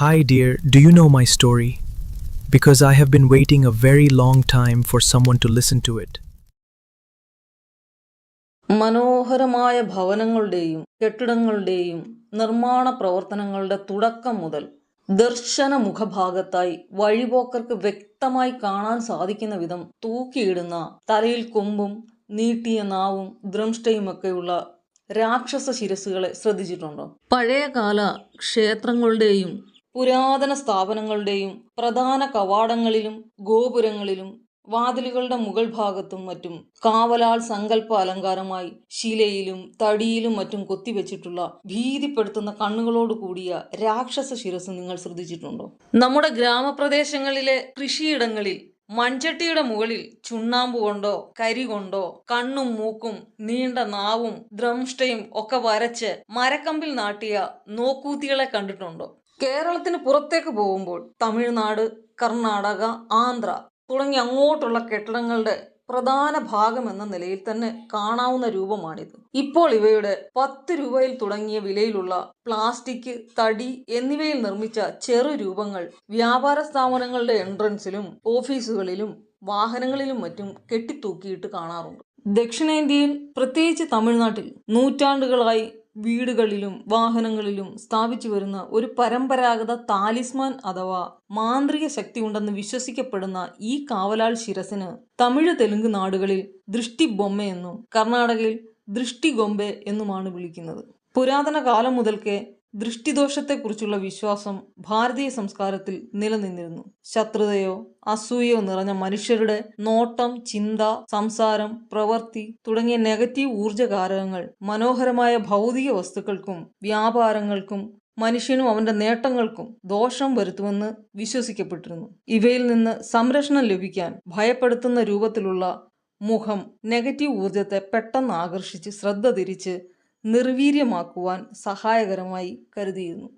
Hi, dear, do you know my story? Because I have been waiting a very long time for someone to listen to it. മനോഹരമായ ഭവനങ്ങളുടെയും കെട്ടിടങ്ങളുടെയും നിർമ്മാണ പ്രവർത്തനങ്ങളുടെ തുടക്കം മുതൽ ദർശന മുഖഭാഗത്തായി വഴിപോക്കർക്ക് വ്യക്തമായി കാണാൻ സാധിക്കുന്ന വിധം തൂക്കിയിടുന്ന തലയിൽ കൊമ്പും നീട്ടിയ നാവും ദ്രംഷ്ടയുമൊക്കെയുള്ള രാക്ഷസ ശിരസുകളെ ശ്രദ്ധിച്ചിട്ടുണ്ടോ? പഴയകാല ക്ഷേത്രങ്ങളുടെയും പുരാതന സ്ഥാപനങ്ങളുടെയും പ്രധാന കവാടങ്ങളിലും ഗോപുരങ്ങളിലും വാതിലുകളുടെ മുകൾ ഭാഗത്തും മറ്റും കാവലാൾ സങ്കല്പ അലങ്കാരമായി ശിലയിലും തടിയിലും മറ്റും കൊത്തിവെച്ചിട്ടുള്ള ഭീതിപ്പെടുത്തുന്ന കണ്ണുകളോട് കൂടിയ രാക്ഷസ ശിരസ് നിങ്ങൾ ശ്രദ്ധിച്ചിട്ടുണ്ടോ? നമ്മുടെ ഗ്രാമപ്രദേശങ്ങളിലെ കൃഷിയിടങ്ങളിൽ മൺചട്ടിയുടെ മുകളിൽ ചുണ്ണാമ്പ് കൊണ്ടോ കരി കൊണ്ടോ കണ്ണും മൂക്കും നീണ്ട നാവും ദ്രംഷ്ടയും ഒക്കെ വരച്ച് മരക്കമ്പിൽ നാട്ടിയ നോക്കൂത്തികളെ കണ്ടിട്ടുണ്ടോ? കേരളത്തിന് പുറത്തേക്ക് പോകുമ്പോൾ തമിഴ്നാട്, കർണാടക, ആന്ധ്ര തുടങ്ങി അങ്ങോട്ടുള്ള കെട്ടിടങ്ങളുടെ പ്രധാന ഭാഗം എന്ന നിലയിൽ തന്നെ കാണാവുന്ന രൂപമാണിത്. ഇപ്പോൾ ഇവയുടെ 10 രൂപയിൽ തുടങ്ങിയ വിലയിലുള്ള പ്ലാസ്റ്റിക്, തടി എന്നിവയിൽ നിർമ്മിച്ച ചെറു രൂപങ്ങൾ വ്യാപാര സ്ഥാപനങ്ങളുടെ എൻട്രൻസിലും ഓഫീസുകളിലും വാഹനങ്ങളിലും മറ്റും കെട്ടിത്തൂക്കിയിട്ട് കാണാറുണ്ട്. ദക്ഷിണേന്ത്യയിൽ, പ്രത്യേകിച്ച് തമിഴ്നാട്ടിൽ നൂറ്റാണ്ടുകളായി വീടുകളിലും വാഹനങ്ങളിലും സ്ഥാപിച്ചു വരുന്ന ഒരു പരമ്പരാഗത താലിസ്മാൻ അഥവാ മാന്ത്രിക ശക്തി ഉണ്ടെന്ന് വിശ്വസിക്കപ്പെടുന്ന ഈ കാവലാൾ ശിരസിന് തമിഴ്, തെലുങ്ക് നാടുകളിൽ ദൃഷ്ടി ബൊമ്മയെന്നും കർണാടകയിൽ ദൃഷ്ടി ഗൊമ്പെ എന്നുമാണ് വിളിക്കുന്നത്. പുരാതന കാലം മുതൽക്കേ ദൃഷ്ടിദോഷത്തെക്കുറിച്ചുള്ള വിശ്വാസം ഭാരതീയ സംസ്കാരത്തിൽ നിലനിന്നിരുന്നു. ശത്രുതയോ അസൂയയോ നിറഞ്ഞ മനുഷ്യരുടെ നോട്ടം, ചിന്ത, സംസാരം, പ്രവൃത്തി തുടങ്ങിയ നെഗറ്റീവ് ഊർജകാരകങ്ങൾ മനോഹരമായ ഭൗതിക വസ്തുക്കൾക്കും വ്യാപാരങ്ങൾക്കും മനുഷ്യനും അവന്റെ നേട്ടങ്ങൾക്കും ദോഷം വരുത്തുമെന്ന് വിശ്വസിക്കപ്പെട്ടിരുന്നു. ഇവയിൽ നിന്ന് സംരക്ഷണം ലഭിക്കാൻ ഭയപ്പെടുത്തുന്ന രൂപത്തിലുള്ള മുഖം നെഗറ്റീവ് ഊർജത്തെ പെട്ടെന്ന് ആകർഷിച്ച് ശ്രദ്ധ തിരിച്ച് നിർവീര്യമാക്കുവാൻ സഹായകരമായി കരുതിയിരുന്നു.